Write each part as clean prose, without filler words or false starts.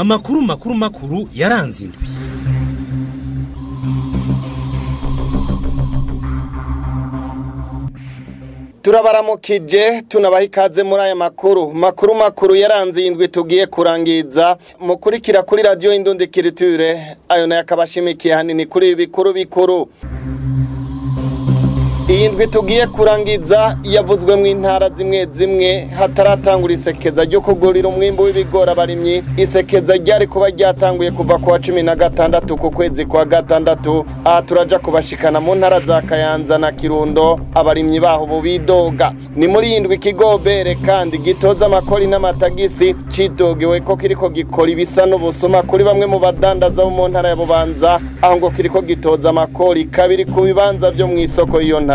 Amakuru makuru yaranze indwi. Turabaramukije tunabaha ikaze muri aya makuru yaranze indwi tugiye kurangiza mukurikira kuri radio Indundikiriture ayo nayo akabashimikiye hanini kuri ibi bikuru. Iyi ndwi tugiye kurangiza yavuzwe mu intara zimwe hataratangura isekeza ryo kugurira umwimbo w'ibigori abarimyi. Isekeza ryari kuba ryatanguye kuva ku wa 16 ku kwezi kwa gatandatu. Aha turaja kubashikana mu ntara za Kayanza na Kirundo abarimyi baho bubidoga. Ni muri iyi ndwi Kigobere kandi gitoza amakori n'amatagisi cidogewe ko kiriko gikora ibisa n'ubusuma kuri bamwe mu badandaza bo mu ntara ya Bubanza, aho ngo kiriko gitoza amakori kabiri ku bibanza byo mu isoko iyo ntara.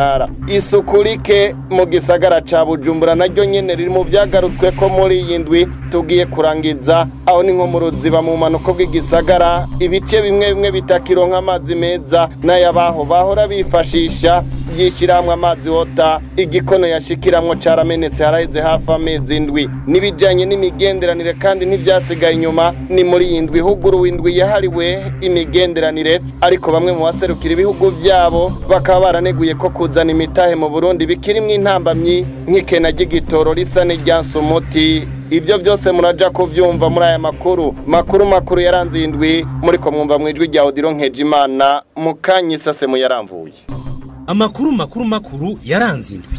Isukurike mu gisagara ca Bujumbura naryo nyene riri mu vyagarutswe ko muri iyi ndwi tugiye kurangiza, aho ni nko mu Ruziba mu manuko bw'igisagara ibice bimwe bitakironka amazi meza n'ayabaho bahora bifashisha yishiramwe amazi wota igikono yashikiramwe caramenetse haraheze hafi amezi indwi. Nibijanye n'imigenderanire kandi ntivyasigaye inyuma, ni muri iyi ndwi huguru w'indwi yahariwe imigenderanire, ariko bamwe mu baserukira ibihugu vyabo bakaba baraneguye ko kuzana imitahe mu Burundi bikirimwe intambamyi nk'ikena ry'igitoro risa n'iryanse umuti. Ibyo byose muraja kuvyumva muri aya makuru yaranze indwi muriko mwumva mwijwi rya Odilo Nkejimana mukanyisase mu yaramvuye. Amakuru yaranze indwi.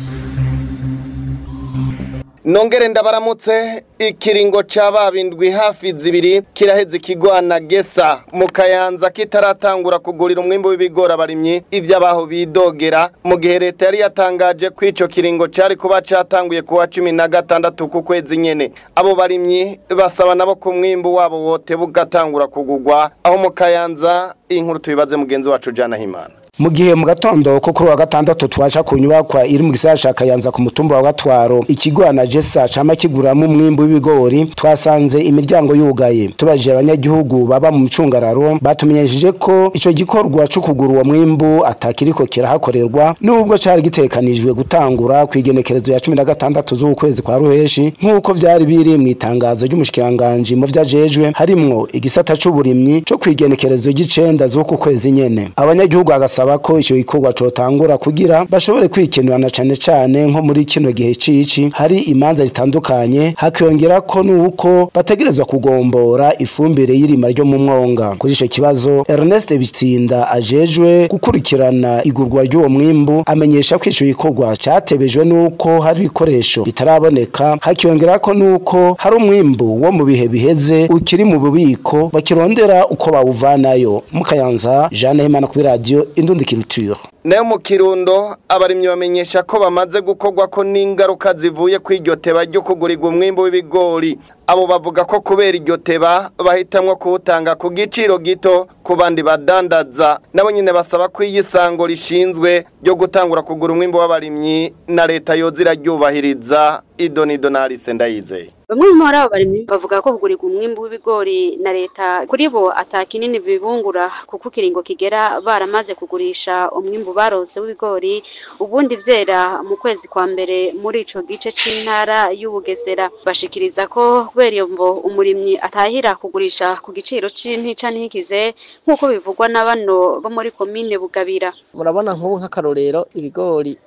Nongere ndabaramutse. Ikiringo c'ababindwi hafi zibiri kiraheze ikigwana Gesa mu Kayanza kitaratangura kugurira umwimbo w'ibigori abarimyi. Ivyo abaho bidogera mu gihe leta yari yatangaje ko ico kiringo cari kuba catanguye ku wa 16 ku kwezi nyene. Abo barimyi basaba nabo ku mwimbo wabo wote bugatangura kugurwa. Aho mu Kayanza inkuru tubibaze mugenzi wacu Jana Himana. Mu gihe mu gatondo ko kuri wa gatandatu twaje kunyubakwa iri mu gisagara ca Kayanza ku mutumba wa Gatwaro, ikigwana Gesa cama kiguramo umwimbo w'ibigori, twasanze imiryango yugaye. Tubajije abanyagihugu baba mu micungararo batumenyesheje ko ico gikorwa cyo kugura uwo mwimbo atakiriko kirahakorerwa, nubwo cari gitekanijwe gutangura kwigenekerezo ya 16 z'ukwezi kwa Ruheshi nkuko vyari biri mu itangazo ry'umushikiranganje mu vyajejwe harimwo igisata c'uburimyi cyo kwigenekerezo y'icenda z'uku kwezi nyene. Abanyagihugu agasaba ko ico gikorwa cotangura kugira bashobore kwikenurana cane nko muri kino gihe cici hari imanza zitandukanye, hakiyongera ko nuko bategerezwa kugombora ifumbire y'irima ryo mu mwonga. Kuri ico kibazo Ernest Bitsinda ajejwe gukurikirana igurwa ry'uwo mwimbu amenyesha ko ico gikorwa catebejwe nuko hari ibikoresho bitaraboneka, hakiyongera ko nuko hari umwimbu wo mu bihe biheze ukiri mu bubiko bakirondera uko bawuvanayo. Mu Kayanza, Jeanne Himana ku radio Indundikiriture. Nayo mu Kirundo abarimyi bamenyesha ko bamaze gukorwa ko n'ingaruka zivuye kw'iryo teba ryo kugurirwa umwimbo w'ibigori. Abo bavuga ko kubera iryo teba bahitamwo kuwutanga ku giciro gito ku bandi badandaza. Nabo nyine basaba ko iyisango rishinzwe ryo gutangura kugura umwimbo w'abarimyi na leta yozira ryubahiriza. Idonido na Alice Ndayizeye. Bamwe mu barimyi bavuga ko kugurirwa umwimbo w'ibigori na leta kuri bo atakinini bibungura, kuko kiringo kigera baramaze kugurisha umwimbo barose w'ibigori ubundi vyera mu kwezi kwa mbere muri ico gice c'intara y'Ubugesera. Bashikiriza ko kubera iyo mvo umurimyi atahira kugurisha ku giciro c'intica ntikize nkuko bivugwa na bano bo muri komine Bugabira. Murabona nk'ubu nk'akarorero ibigori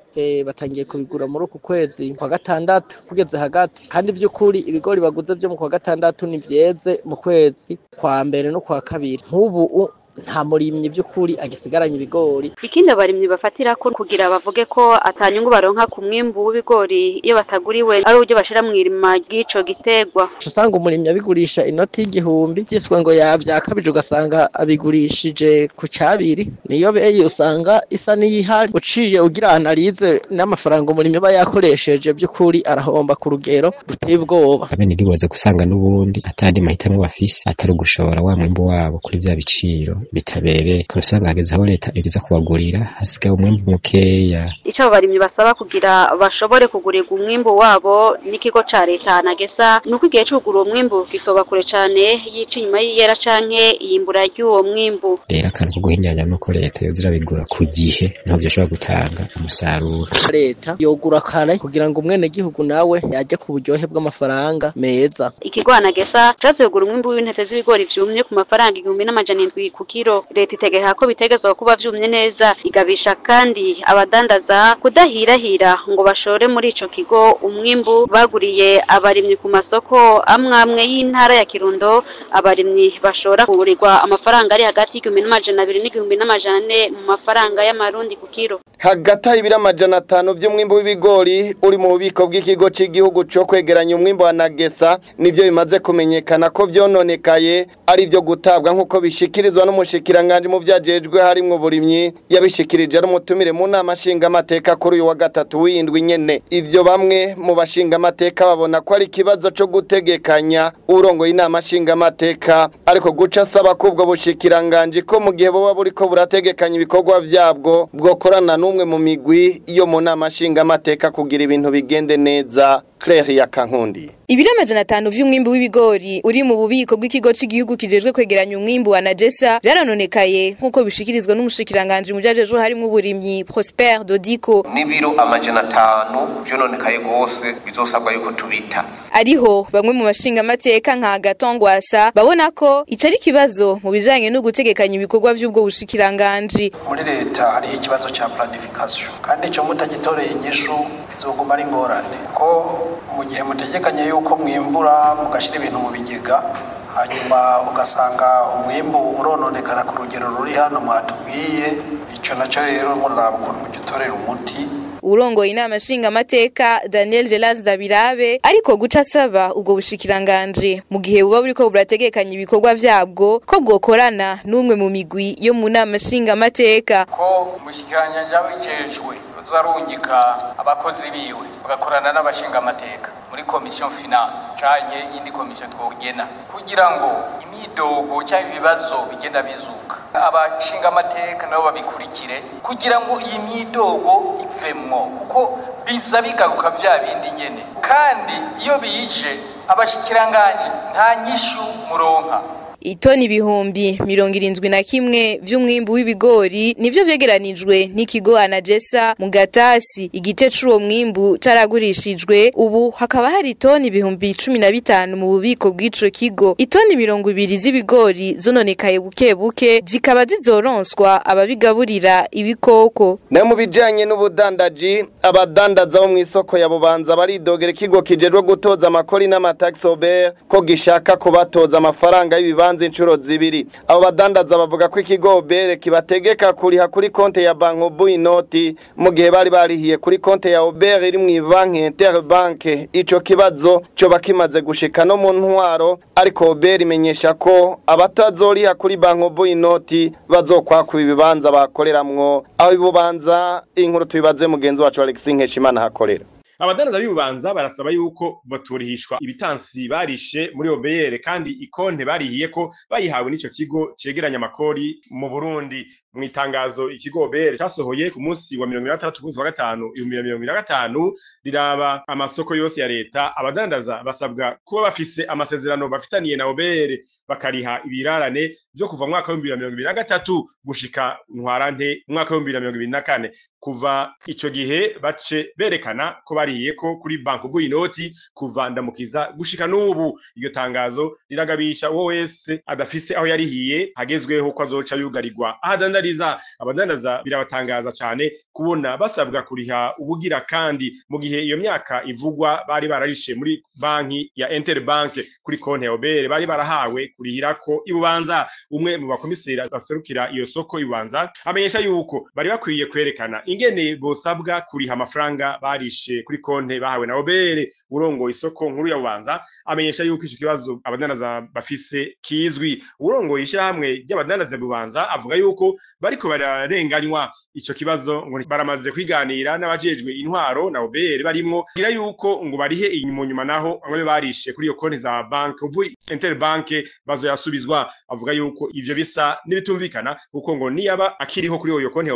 batangiye kubigura muri uku kwezi kwa gatandatu kugeze hagati, kandi by'ukuri ibigori baguze byo mu kwa gatandatu ni vyeze mu kwezi kwa mbere no kwa kabiri. Nk'ubu nta murimyi by'ukuri agisigaranye ibigori. Ikindi abarimyi bafatira ko kugira bavuge ko atanyungu baronka ku mwimbu w'ibigori iyo bataguriwe ari uburyo bashira mu irima ry'ico gitegwa. Usanga umurimyi abigurisha inoti y'igihumbi cyiswe ngo yavyakabije, ugasanga abigurishije ku cabiri, niyo beye usanga isa n'iyihari. Uciye ugira analize n'amafaranga umurimyi aba yakoresheje by'ukuri arahomba ku rugero ruteye ubwoba. Abene giboze gusanga n'ubundi atandi mahitamwe bafise atari gushora wa mwimbo wabo kuri vya biciro bitabereye turasanga hageze aho leta ibiza kubagurira hasigaye umwimbu mukeya. Ico abarimyi basaba kugira bashobore kugurirwa umwimbu wabo n'ikigo ca leta Nagesa nuko igihe cyo kugura umwimbu kitoba kure cane yica inyuma y'iyera canke iyimbura ry'uwo mwimbu. Rero akantu ko guhinyanya nuko leta yozira bigura ku gihe ntabwo bishobora gutanga umusaruro. Leta yogura kare kugira ngo umwene gihugu nawe yaje ku buryohe bw'amafaranga meza. Ikigo Nagesa cazogura umwimbu w'intete z'ibigori vyumye ku mafaranga 1700 ku kilo. Leta itegeka ko bitegezwa kuba vyumye neza, igabisha kandi abadandaza kudahirahira ngo bashore muri ico kigo umwimbu baguriye abarimyi ku masoko amwe y'intara ya Kirundo. Abarimyi bashora kugurirwa amafaranga ari hagati y'1200 n'1400 mu mafaranga y'amarundi ku kilo. Hagati y'ibiro 500 by'umwimbu w'ibigori uri mu bubiko bw'ikigo cy'igihugu cyo kwegeranya umwimbu wa Nagesa nivyo bimaze kumenyekana ko vyononekaye ari byo gutabwa nkuko bishikirizwa n'umushikiranganje mu vyajejwe harimwo burimyi yabishikirije ari umutumire mu nama nshinga amateka kuri uyu wa gatatu w'indwi nyene. Ivyo bamwe mu bashinga amateka babona ko ari kibazo cyo gutegekanya urongo y'inama nshinga amateka ariko guca asaba ko ubwo bushikiranganje ko mu gihe boba buriko burategekanya ibikorwa vyabwo bwokorana n'umwe mu migwi iyo mu nama nshinga amateka kugira ibintu bigende neza. Claire ya Kankundi. Ibiro 500 vy'umwimbu w'ibigori uri mu bubiko bw'ikigo cy'igihugu kijejwe kwegeranya umwimbu wa Nagesa byaranonekaye nkuko bishikirizwa n'umushikiranganje mu byajejwe harimo uburimyi Prosper Dodiko. Nibiro 500 vyononekaye gose bizosabwa yuko tubita. Ariho bamwe mu bashinga amateka nka Gatongwasa babona ko ico ari kibazo mu bijanye no gutegekanya ibikorwa vy'ubwo bushikiranganje. Muri leta hari ikibazo ca planification kandi cyo mutagitoreye inyishu bizoguma ari ngorane ko mu gihe mutegekanye yuko mwimbura mugashira ibintu mu bigega hanyuma ugasanga umwimbu urononekara ku rugero ruri hano mwatubwiye ico naco rero muraba ukuntu mugitorera umuti. Urongo inama nshinga amateka Daniel Gelas Dabirabe ariko guca asaba ubwo bushikiranganje mu gihe buba buriko burategekanya ibikorwa vyabwo ko bwokorana n'umwe mu migwi yo mu nama nshinga amateka ko umushikiranganje abijejwe uzarungika abakozi biwe bagakorana n'abashinga amateka muri commission finance canye indi commission twogena kugira ngo imidogo cyangwa ibibazo bigenda bizuka abashinga amateka nabo babikurikire kugira ngo iyi midogo ivemwo kuko biza bigaruka vya bindi nyene kandi iyo bije abashikiranganje nta nyishu muronka. Itoni ibihumbi 71 vy'umwimbu w'ibigori nivyo vyegeranijwe n'ikigo Anagesa mu gatasi igice c'uwo mwimbu caragurishijwe ubu hakaba hari itoni ibihumbi 15 mu bubiko bw'ico kigo. Itoni 200 z'ibigori zononekaye buke zikaba zizoronswa ababigaburira ibikoko. Na mu bijanye n'ubudandaji abadandaza bo mu isoko ya Bubanza baridogera ikigo kijejwe gutoza amakori n'amatax Obert ko gishaka kubatoza amafaranga y'ibibanza inshuro zibiri. Abo badandaza bavuga ko ikigo Obert kibategeka kuriha kuri konte ya Banko Buinoti mu gihe bari barihiye kuri konte ya Obert iri mu banki Interbank. Ico kibazo cyo bakimaze gushika no mu ntwaro ariko Obert imenyesha ko abatazoriha kuri Banko Buinoti bazokwakwa ibibanza bakoreramwo. Aho ibubanza inkuru tubibaze mugenzi wacu Alex Nkeshimana hakorera. Abadandaza b'Ububanza barasaba yuko baturihishwa ibitansi barishe muri Obert kandi ikonte barihiye ko bayihawe n'ico kigo cegeranya amakori mu Burundi. Mu itangazo ikigo Obert cyasohoye ku munsi wa 26 wa gatanu 2025 riraba amasoko yose ya leta. Abadandaza basabwa kuba bafise amasezerano bafitaniye na Obert bakariha ibirarane byo kuva mu mwaka wa 2023 gushika ntwarante mu mwaka wa 2024. Kuva ico gihe bace berekana ko bariye ko kuri Banko Buinoti kuva ndamukiza gushika n'ubu. Iyo tangazo riragabisha uwo wese adafise aho yarihiye hagezweho ko azoca yugarirwa. Abadandaza birabatangaza cyane kubona basabwa kuriha ubugira kandi mu gihe iyo myaka ivugwa bari bararishe muri banki ya Interbank kuri konte ya Obert bari barahawe kurihira ko Ibubanza. Umwe mu bakomiseri baserukira iyo soko Ibubanza amenyesha yuko bari bakwiye kwerekana ingene bosabwa kuriha amafaranga barishe kuri konte bahawe na obere urongo isoko nkuru ya Bubanza amenyesha yuko ico kibazo abadandaza bafise kizwi urongo ishirahamwe ry'abadandaza Bubanza avuga yuko bariko bararenganywa ico kibazo ngo baramaze kwiganira n'abajejwe intwaro na obere barimwo gira yuko ngo barihe inyuma naho amwe barishe kuri iyo konte za bank ubu Interbank bazoyasubizwa avuga yuko ivyo bisa nibitumvikana kuko ngo niyaba akiriho kuri iyo konte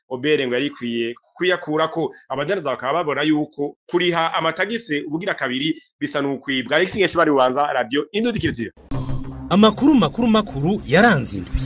obere ngo yarikwiye kuyakurako abadandaza bakaba babona yuko kuriha amatagise ubugira kabiri bisa n'ukwibwa Alex Ngeshi bari Bubanza radio Indundikiritsiro amakuru makuru yaranze indwi.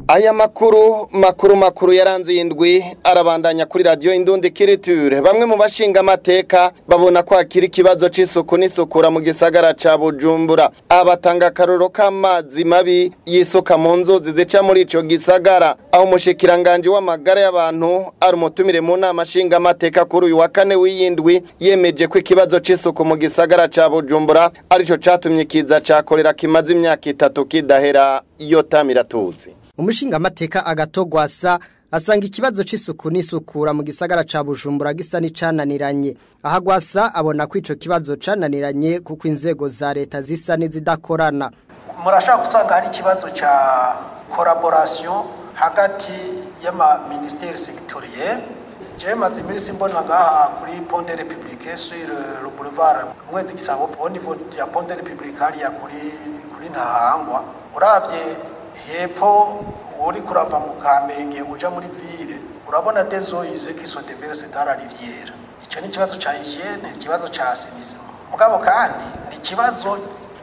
Aya makuru yaranze indwi arabandanya kuri radio Indundikiriture. Bamwe mu bashinga amateka babona ko akiri kibazo c'isuku n'isukura mu gisagara ca Bujumbura. Abatanga karoro k'amazi mabi yisuka mu nzuzi zica muri ico gisagara. Aho umushikiranganje w'amagara y'abantu ari umutumire mu nama ashinga amateka kuri uyu wa kane w'iyindwi yemeje ko ikibazo c'isuku mu gisagara ca Bujumbura arico catumye kiza cakorera kimaze imyaka 3 kidahera iyo tamiratuzi. Umushinga amateka agatogwasa asanga ikibazo c'isuku n'isukura mu gisagara ca Bujumbura gisa n'icananiranye. Ahagwasa abona ko ico kibazo cananiranye kuko inzego za leta zisa n'izidakorana. Murashaka gusanga hari ikibazo ca collaboration hagati y'ama ministère sectoriel. Je maze imisi mbona ngaha kuri Pont de République sur le boulevard Mwezi Gisabo au niveau ya Pont de République hariya kuri Ntahangwa. Uravye hepfo uri kurava mu Kamenge uja muri ville urabona des eaux usées qui sont déversées dans la rivière. Ico ni kibazo ca hygiène, ikibazo ca assainissement. Mugabo kandi ni kibazo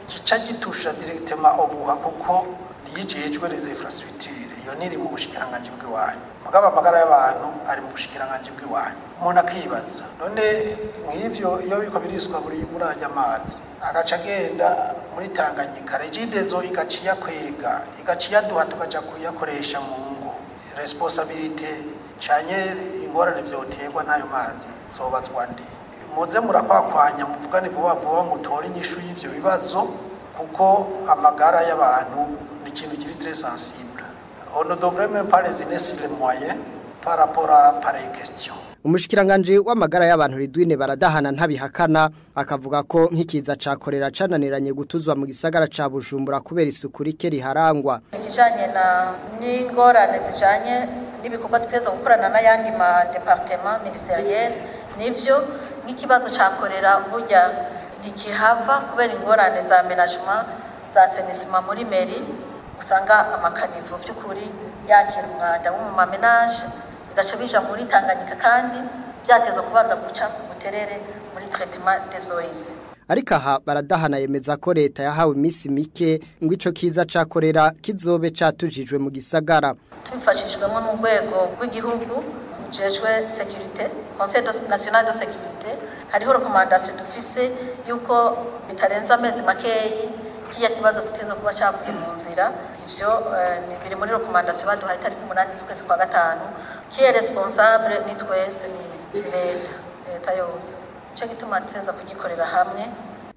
gica gitusha directement obuha kuko niyijejwe les infrastructures. Iyo niri mu bushikiranganje bw'iwanyu. Mugabo amagara y'abantu ari mu bushikiranganje bw'iwanyu. Umuntu akibaza none mw'ivyo iyo biko biriswa muri ajya amazi agaca agenda muri Tanganyika Regideso igaciya kwega igaciya duha tukaja kuyakoresha mu ngo responsibility canye ingorane vyoterwa nayo mazi zobazwa ndi muze murakwakwanya muvugane vuba mutora inyishu y'ivyo bibazo kuko amagara y'abantu ni ikintu kiri très sensible. On ne devrait même pas résigner sur les moyens par rapport à pareille question. Umushikiranganje w'amagara y'abantu Ridwine baradahana ntabihakana akavuga ko nk'ikiza cakorera cananiranye gutuzwa mu gisagara ca Bujumbura kubera isuku rike riharangwa. Kijanye na n'ingorane zijanye n'ibikorwa tuteza gukorana n'ayandi ma département ministériel nivyo nk'ikibazo cakorera burya ntikihava kubera ingorane za aménagement za assainissement muri mairie usanga amakanivo vy'ukuri yakira umwanda wo mu mamenage bigaca bija muri Tanganyika kandi byateza kubanza guca ku buterere muri traitement des eaux. Ariko aha baradahana yemeza ko leta yahawe imisi mike ngo ico kiza cakorera kizobe catujijwe mu gisagara. Tubifashijwemo n'urwego rw'igihugu rujejwe sécurité, Conseil national de sécurité, hariho recommandation dufise yuko bitarenza amezi makeyi kiya kibazo tuteza kuba cavuye mu nzira. Ivyo ni biri muri recommandation baduhaye tariki 8 z'ukwezi kwa gatanu. Qui est responsable ni twese ni leta yose. Cyo gituma tuteza kugikorera hamwe.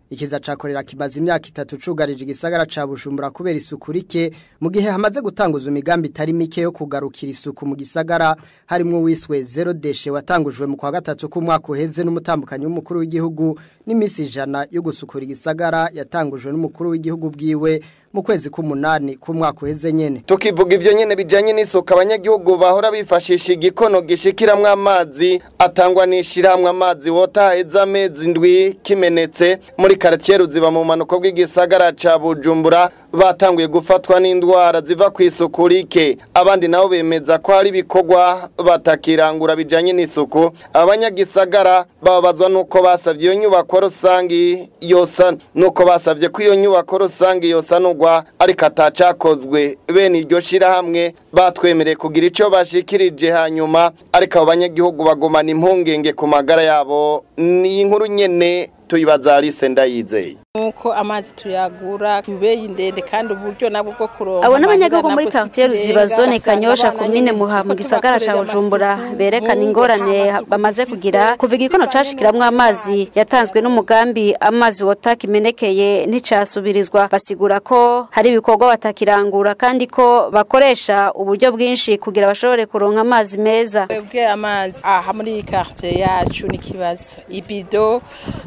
Ikiza cakorera kimaze imyaka 3 cugarije igisagara ca Bujumbura kubera isuku rike mu gihe hamaze gutanguza imigambi itari mike yo kugarukira isuku mu gisagara harimo wiswe zero deshe watangujwe mu kwa gatatu ku mwaka uheze n'umutambukanyi w'umukuru w'igihugu n'imisi 100 yo gusukura igisagara yatangujwe n'umukuru w'igihugu bwiwe mu kwezi k'umunani ku mwaka uheze nyene. Tukivuga ivyo nyene bijanye n'isuku abanyagihugu bahora bifashisha igikono gishikiramwe amazi atangwa n'ishiramwe amazi wotaheza amezi ndwi kimenetse muri quartier Ruziba mu manuko bw'igisagara ca Bujumbura batanguye gufatwa n'indwara ziva kw'isuku rike. Abandi nabo bemeza ko hari bikorwa batakirangura bijanye n'isuku. Abanyagisagara babazwa nuko basavye iyo nyubako rusangi yosa nuko basavye ko iyo nyubako rusangi yosa nugwa ariko atacakozwe bene iryo shira hamwe batwemereye kugira ico bashikirije hanyuma ariko abanyagihugu bagomana impungenge ku magara yabo ni inkuru nyene tuyibaza Alice Ndayizeye. Nuko amazi tuyagura kubeyi ndende kandi uburyo nabwo bwo kuronka. Abo n'abanyagihugu muri quartier Ruziba zone Kanyosha komine Muha mu gisagara ca Bujumbura berekana ingorane bamaze kugira kuva igikono cashikiramwe amazi yatanzwe n'umugambi amazi wota kimenekeye nticasubirizwa. Basigura ko hari ibikorwa batakirangura kandi ko bakoresha uburyo bwinshi kugira bashobore kuronka amazi meza. Twebwe amazi aha muri quartier yacu ni kibazo. Ibido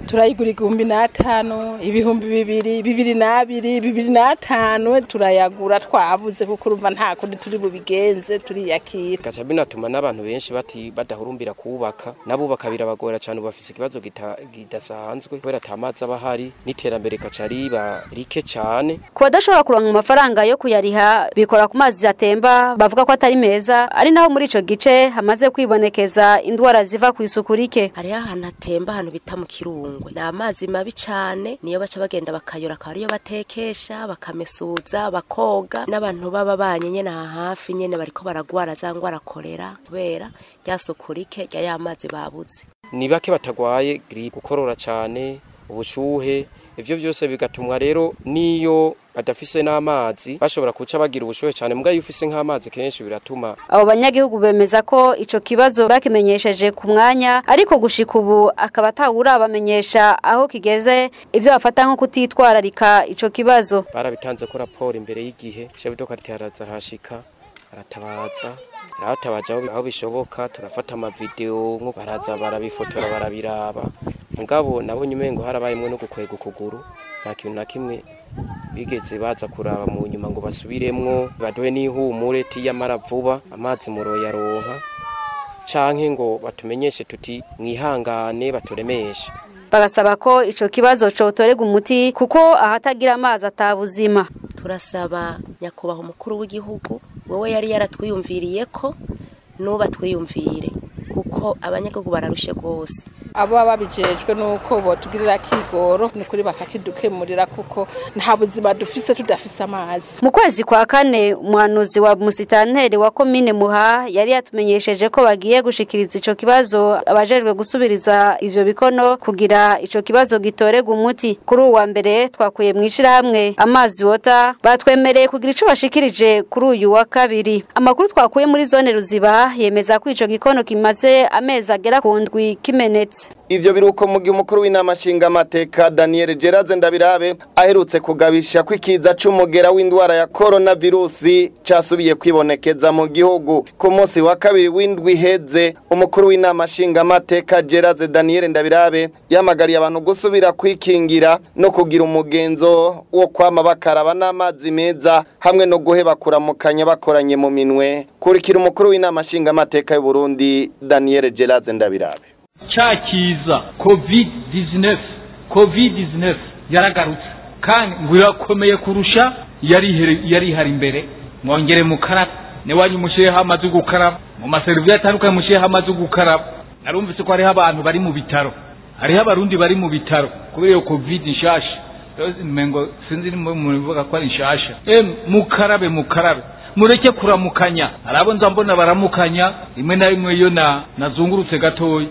turayigura 1500 ibihumbi 2025 turayagura twabuze kuko urumva nta kundi turi bubigenze turiyakira. Gacha binatuma n'abantu benshi badahurumbira kubaka nabo bakabira bagora cyane bafise ikibazo gidasanzwe kubera atamazi abahari n'iterambere kacariba rike cyane. Ku badashobora kuronka amafaranga yo kuyariha bikora ku mazi atemba bavuga ko atari meza ari naho muri ico gice hamaze kwibonekeza indwara ziva ku isuku rike. Hari ahantu atemba ahantu bita mu Kirungwe na amazi mabi cyane niyo baca bagenda bakayora akariyo batekesha bakamesuza bakoga n'abantu baba banyenye na hafi nyene bariko baragwara zangwara kolera kubera ryasukurike rya yamazi babuze. Ni bake batagwaye grippe gukorora cyane ubushuhe ivyo byose bigatumwa rero niyo badafise n'amazi bashobora kuca bagira ubushoye cyane mbwa yufise nk'amazi kenshi biratuma. Abo banyagihugu bemeza ko ico kibazo bakimenyesheje ku mwanya ariko gushika ubu akaba atawura bamenyesha aho kigeze ivyo bafata nko kutitwararika ico kibazo. Barabitanze ko raporo imbere y'igihe chef de quartier araza arashika aratabaza aho bishoboka turafata ama video nko baraza barabifotora barabiraba mugabo nabonye umengo harabayimwe no gukwega ukuguru nta kintu na kimwe bigeze baza kuraba mu nyuma ngo basubiremwo badohe n'ihumure tiyamara vuba amazi muroya ronka canke ngo batumenyeshe tuti mwihangane baturemeshe. Bagasaba ko ico kibazo cotorega umuti kuko ahatagira amazi atabuzima. Turasaba nyakubaho umukuru w'igihugu wewe yari yaratwiyumviriye ko nuba twiyumvire kuko abanyagihugu bararushe gose. Abo babijejwe nuko botugirira kigoro n'ukuri bakakidukemurira kuko nta buzima dufise tudafise amazi. Mu kwezi kwa kane umuhanuzi wa musitanteri wa komine Muha yari yatumenyesheje ko bagiye gushikiriza ico kibazo abajejwe gusubiriza ivyo bikono kugira ico kibazo gitorega umuti. Kuri uwa mbere twakuye mwishira hamwe amazi wota batwemereye kugira ico bashikirije kuri uyu wa kabiri. Amakuru twakuye muri zone Ruziba yemeza ko ico gikono kimaze amezi agera ku ndwi kimenetse. Ivyo biruko mu gihe umukuru w'inama nshingamateka Daniel Geraze Ndabirabe aherutse kugabisha kwikiza c'umugera w'indwara ya coronavirusi casubiye kwibonekeza mu gihugu. Ku munsi wa kabiri w'indwi heze umukuru w'inama nshingamateka Geraze Daniel Ndabirabe yamagariye abantu gusubira kwikingira no kugira umugenzo wo kwama bakaraba n'amazi meza hamwe no guheba kuramukanya bakoranye mu minwe. Kurikira umukuru w'inama nshingamateka y'u Burundi Daniel Geraze Ndabirabe. Chakiza COVID-19 yaragarutse kandi ngirakomeye kurusha yari hari imbere mwongere mukaraba newanyu mushiye hamaze gukaraba mu maserivisi atandukanye mushiye hamaze gukaraba narumvise ko hari abantu bari mu bitaro hari abarundi bari mu bitaro kubera iyo COVID nshasha mengo sinzi muvuga ko ari nshasha mukarabe mureke kuramukanya arabo nzambona baramukanya imwe na imwe yo nazungurutse gatoyi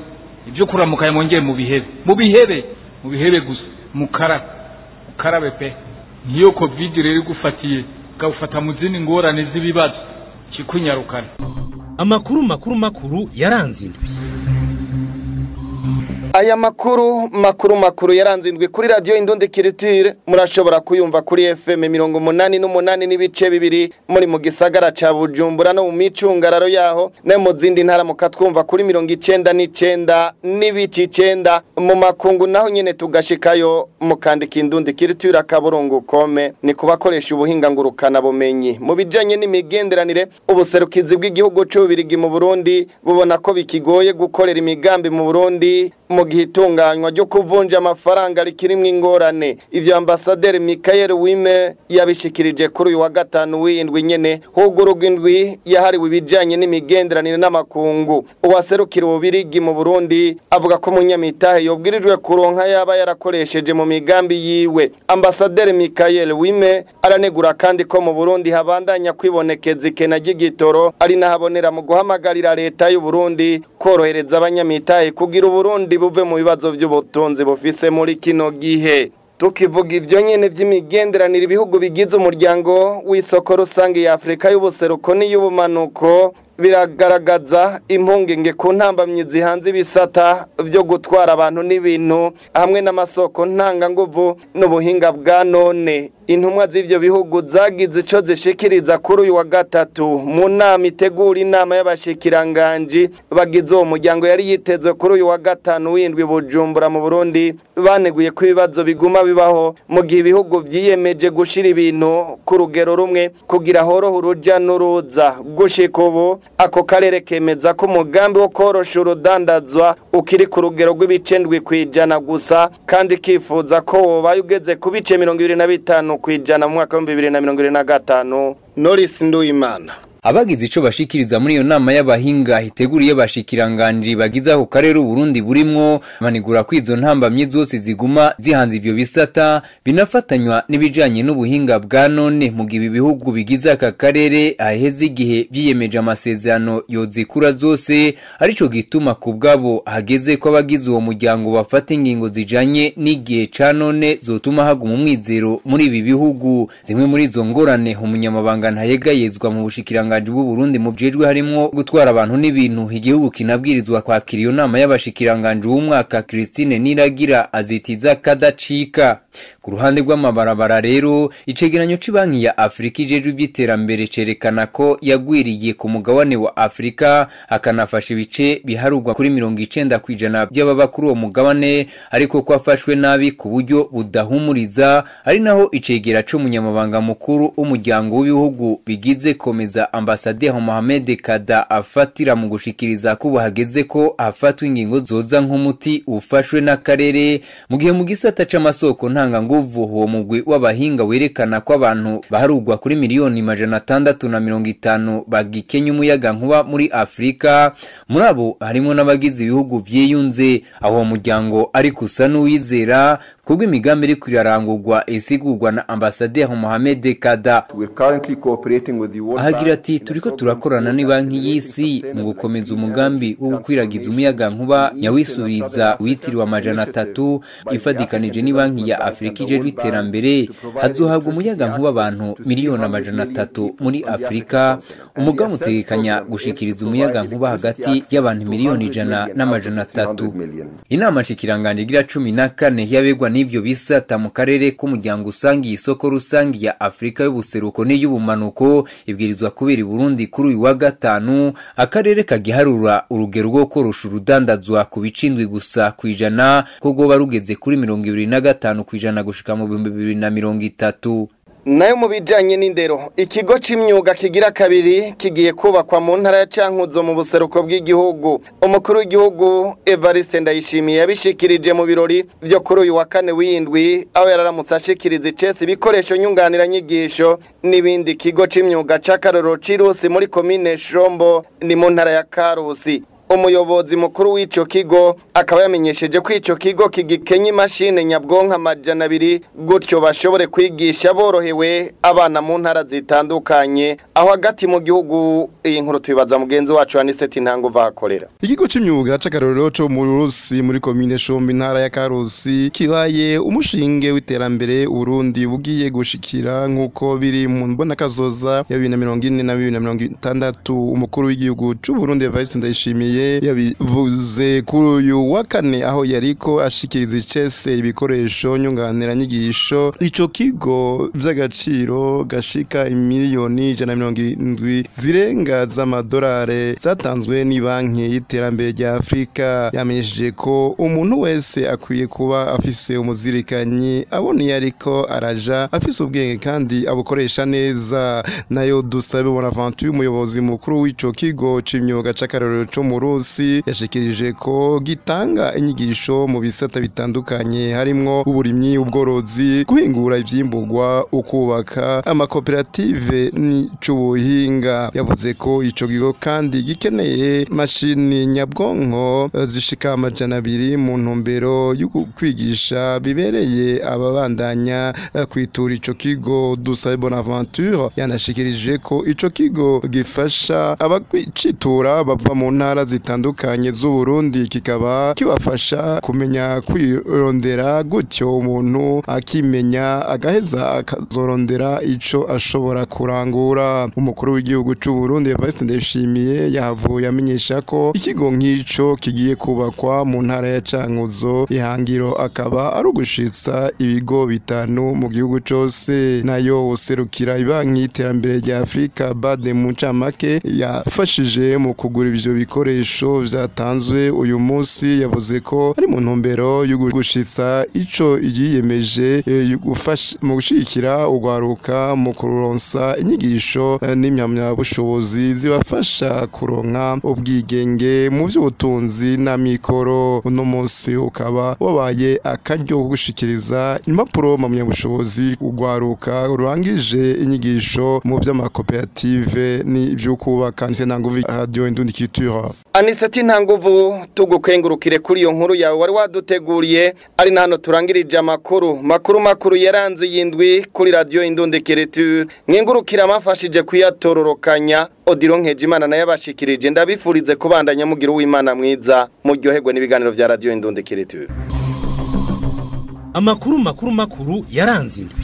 ibyo kuramukanya mwongeye mu bihebe gusa mukarabe pe niyo COVID rero gufatiye gufata mu zindi ngorane z'ibibazo kikunyarukana. Amakuru yaranze indwi. Aya makuru yaranzindwe kuri radio Indundi Culture murashobora kuyumva kuri FM 88 n'ibice bibiri muri mu gisagara ca Bujumbura no mu micungararo yaho ne mu zindi ntara mukatwumva kuri 99 n'ibice 9 mu makungu naho nyene tugashikayo mukandika Indundi Culture akaburungu kome ni kubakoresha ubuhinga ngurukana bumenyi mu bijanye n'imigenderanire ubuserukizi bw'igihugu c'ubirigi mu Burundi bubona ko bikigoye gukorera imigambi mu Burundi mu gihitunganywa ryo kuvunja amafaranga rikirimwe ingorane. Ivyo ambasaderi Michael Wime yabishikirije kuri uyu wa gatanu w'indwi nyene hugurugwa indwi yahariwe ibijanye n'imigenderanire n'amakungu. Uwaserukira ububirigi mu Burundi avuga ko munyamitahe yobwirijwe kuronka yaba yarakoresheje mu migambi yiwe. Ambasaderi Michael Wime aranegura kandi ko mu Burundi habandanya kwibonekeza ikena ry'igitoro ari nahabonera mu guhamagarira leta y'u Burundi korohereza abanyamitahe kugira Uburundi Burundi buve mu bibazo by'ubutunzi bufise muri kino gihe. Tukivuga ivyo nyene vy'imigenderanire ibihugu bigize umuryango w'isoko rusange ya Afrika y'ubuseruko n'iy'ubumanuko biragaragaza impungenge ku ntambamyi zihanze ibisata byo gutwara abantu n'ibintu hamwe n'amasoko ntanganguvu n'ubuhinga bwa none. Intumwa z'ivyo bihugu zagize ico zishikiriza kuri uyu wa gatatu mu nama itegura inama y'abashikiranganji bagize uwo muryango yari yitezwe kuri uyu wa gatanu w'indwi Bujumbura mu Burundi, baneguye ko ibibazo biguma bibaho mu gihe ibihugu vyiyemeje gushira ibintu ku rugero rumwe kugira horohe uruja n'uruza. Gushika ubu ako karere kemeza ko umugambi wo korosha urudandazwa ukiri ku rugero rw'ibicendwi kwijana gusa, kandi kifuza ko wobaye ugeze ku bice 25 kwijana mu mwaka wa 2025. Norris Nduwimana. Abagize ico bashikiriza muri iyo nama y'abahinga hiteguriye bashikiranganje bagize aho karere Burundi burimwo manigura kwizo ntambamye zose ziguma zihanze ivyo bisata binafatanywa n'ibijanye n'ubuhinga bwa none mu gihe ibihugu bigize aka karere aheze igihe biyemeje amasezerano yozikura zose arico gituma ku bwabo hageze ko abagize uwo muryango bafata ingingo zijanye n'igihe ca none zotuma haguma umwizero muri ibi bihugu. Zimwe muri izo ngorane umunyamabanga ntayegayezwa mu bushikiranganje bw'u Burundi mu bjejwe harimo gutwara abantu n'ibintu igihugu kinabwirizwa kwakira iyo nama y'abashikiranganje w'umwaka Christine Niragira azitiza kadacika. Ku ruhande rw'amabarabara rero icegeranyo c'Ibanki ya Afrika ijejwe iby'iterambere cerekana ko yagwiriye ku mugabane wa Afrika akanafasha ibice biharugwa kuri 90% by'ababa kuri uwo mugabane, ariko ko afashwe nabi ku buryo budahumuriza, ari naho icegera c'umunyamabanga mukuru w'umuryango w'ibihugu bigize komeza Ambassadeur Mohamed Kada afatira mu gushikiriza ko bahageze ko afatwa ingingo zoza nk'umuti ufashwe n'akarere mu gihe mu gisata c'amasoko nguvu uwo mugwi w'abahinga werekana ko abantu baharugwa kuri miliyoni 650 bagikenya umuyaga nkuba muri Afrika. Muri abo harimo n'abagize ibihugu vyiyunze. Aho muryango ari kusa n'uwizera kubwo imigambi iri kwirarangurwa isigurwa na Ambassadeur Mohamed Kada. Ahagira ati turiko turakorana n'Ibanki y'Isi mu gukomeza umugambi wo gukwiragiza umuyaga nkuba nyawisubiza witiriwe 300 ifadikanije n'Ibanki ya Afrika ijejwe iterambere. Hazohabwa umuyaga nkuba abantu miliyoni 300 muri Afrika. Umugambi utegekanya gushikiriza umuyaga nkuba hagati y'abantu miliyoni 100 Inama nshikiranganje igira 14 yabegwa n'ivyo bisata mu karere k'umuryango usangiye isoko rusangi ya Afrika y'ubuseruko n'iy'ubumanuko ibwirizwa kubera Burundi kuri uyu wa gatanu. Akarere kagiharura urugero rwo korosha urudandazwa ku bicindwi gusa kwijana ko goba rugeze kuri 25 kwijana gushika mu 2030. Nayo mu bijanye n'indero, ikigo c'imyuga kigira kabiri kigiye kubakwa mu ntara ya Cankuzo mu buseruko bw'igihugu. Umukuru w'igihugu Evariste Ndayishimiye yabishikirije mu birori byo kuri uyu wa kane w'indwi aho yararamutse ashikiriza icese ibikoresho nyunganira nyigisho n'ibindi. Kigo c'imyuga c'akarorero Cirusi muri komine Shombo ni mu ntara ya Karusi. Umuyobozi mukuru w'ico kigo akaba yamenyesheje ko ico kigo kigikenye imashine nyabwonko 200 gutyo bashobore kwigisha borohewe abana mu ntara zitandukanye aho hagati mu gihugu. Iyi nkuru tubibaza mugenzi wacu Aniseti Ntango vakorera. Ikigo c'imyuga c'akarorero co mu Rusi muri komine Shombo intara ya Karusi kibaye umushinge w'iterambere Burundi bugiye gushikira nkuko biri mu mbona kazoza ya 2040 na 2060. Umukuru w'igihugu c'u Burundi Evariste Ndayishimiye yabivuze kuri uyu wa kane aho yariko ashikiriza icese ibikoresho nyunganira nyigisho. Ico kigo vy'agaciro gashika miliyoni 170 zirenga z'amadolari zatanzwe ni Banki y'Iterambere rya Afrika. Yamenyesheje ko umuntu wese akwiye kuba afise umuzirikanyi abone ariko araja afise ubwenge kandi abukoresha neza. Nayo Dusabe Bonaventure umuyobozi mukuru w'ico kigo c'imyuga c'akarorero co mu Rusi yashikirije ko gitanga inyigisho mu bisata bitandukanye harimwo uburimyi, ubworozi, guhingura ivyimburwa, ukubaka amakoperative n'ic'ubuhinga. Yavuze ko ko ico kigo kandi gikeneye mashini nyabwonko zishika 200 mu ntumbero yo kwigisha bibereye ababandanya kwitura ico kigo. Dusabe Bonaventure yanashikirije ko ico kigo gifasha abacitura bava mu ntara zitandukanye z'u Burundi, kikaba kibafasha kumenya kwirondera gutyo umuntu akimenya agaheza akazorondera ico ashobora kurangura. Umukuru w'igihugu c'u Burundi Evariste Ndayishimiye yahavuye amenyesha ko ikigo nk'ico kigiye kubakwa mu ntara ya Cankuzo, ihangiro akaba ari ugushitsa ibigo bitanu mu gihugu cose. Nayo userukira ibanki y'iterambere rya Afrika BAD mu ncamake yafashije mu kugura ivyo bikoresho vyatanzwe uyu munsi, yavuze ko ari mu ntumbero yo gushitsa ico yiyemeje mu gushikira ugwaruka mu kuronsa inyigisho n'imyamyabushobozi zibafasha kuronka ubwigenge mu by'ubutunzi na mikoro. Uno munsi ukaba wabaye akaryo ko gushikiriza impapuro mpamyabushobozi ugwaruka urangije inyigisho mu by'amakoperative n'ibyo kubaka. Ntanguvu Radio Indundi Culture. Aniseti Ntanguvu, tugukengurukire kuri iyo nkuru yawe wari waduteguriye. Ari nano turangirije makuru yaranze yindwi kuri Radio Indundi Culture. Nkengurukira amafashije kuyatororokanya. Odilon Nkejimana naye abashikirije, ndabifurize kubandanya mugira uw'Imana mwiza muryoherwe n'ibiganiro vya Radio Indundi Culture. Amakuru yaranze indwi.